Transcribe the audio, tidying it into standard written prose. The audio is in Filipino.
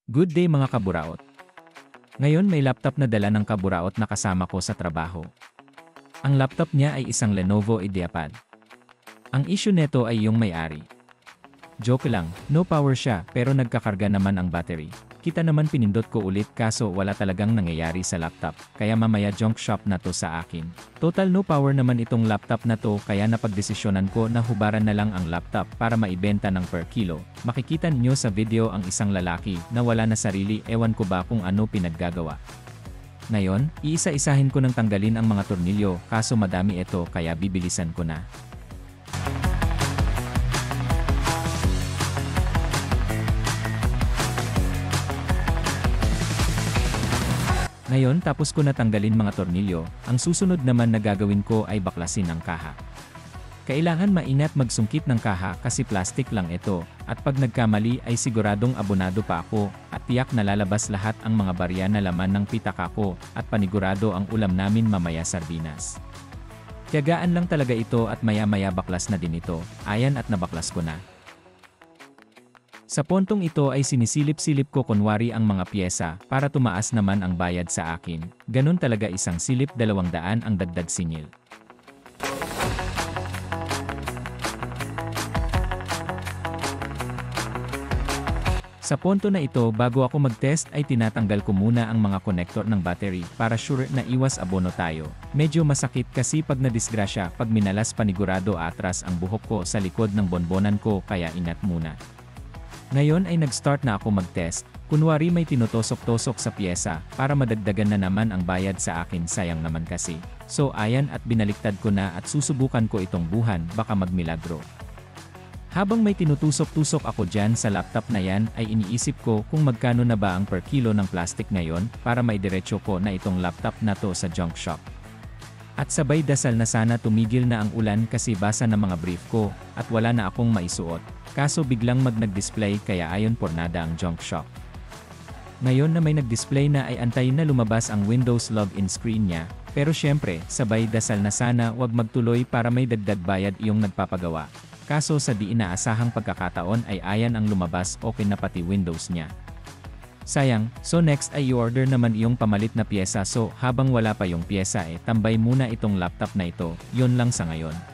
Good day mga kaburaot. Ngayon may laptop na dala ng kaburaot na kasama ko sa trabaho. Ang laptop niya ay isang Lenovo IdeaPad. Ang issue nito ay yung may-ari. Joke lang, no power siya pero nagkakarga naman ang battery. Kita naman pinindot ko ulit kaso wala talagang nangyayari sa laptop, kaya mamaya junk shop na to sa akin. Total no power naman itong laptop na to kaya napagdesisyonan ko na hubaran na lang ang laptop para maibenta ng per kilo. Makikita niyo sa video ang isang lalaki na wala na sarili, ewan ko ba kung ano pinaggagawa. Ngayon, iisa-isahin ko nang tanggalin ang mga tornilyo kaso madami ito kaya bibilisan ko na. Ngayon tapos ko natanggalin mga tornilyo, ang susunod naman na gagawin ko ay baklasin ang kaha. Kailangan maingat magsungkit ng kaha kasi plastic lang ito, at pag nagkamali ay siguradong abonado pa ako, at tiyak na lalabas lahat ang mga barya na laman ng pitaka ko, at panigurado ang ulam namin mamaya sardinas. Tiyagaan lang talaga ito at maya-maya baklas na din ito, ayan at nabaklas ko na. Sa pontong ito ay sinisilip-silip ko kunwari ang mga pyesa para tumaas naman ang bayad sa akin. Ganun talaga isang silip 200 ang dagdag singil. Sa ponto na ito bago ako mag-test ay tinatanggal ko muna ang mga konektor ng battery para sure na iwas abono tayo. Medyo masakit kasi pag nadisgrasya pag minalas panigurado atras ang buhok ko sa likod ng bonbonan ko kaya ingat muna. Ngayon ay nag-start na ako mag-test, kunwari may tinutosok-tosok sa pyesa, para madagdagan na naman ang bayad sa akin sayang naman kasi. So ayan at binaliktad ko na at susubukan ko itong buhan baka magmilagro. Habang may tinutusok-tusok ako dyan sa laptop na yan ay iniisip ko kung magkano na ba ang per kilo ng plastic ngayon para maidiretso ko na itong laptop na to sa junk shop. At sabay dasal na sana tumigil na ang ulan kasi basa na mga brief ko at wala na akong maisuot. Kaso biglang nag-display kaya ayon pornada ang junk shop. Ngayon na may nag-display na ay antayin na lumabas ang Windows login screen niya, pero syempre, sabay dasal na sana wag magtuloy para may dagdag bayad iyong nagpapagawa. Kaso sa di inaasahang pagkakataon ay ayan ang lumabas, okay na pati Windows niya. Sayang, so next ay i-order naman iyong pamalit na pyesa so habang wala pa yung pyesa tambay muna itong laptop na ito, yun lang sa ngayon.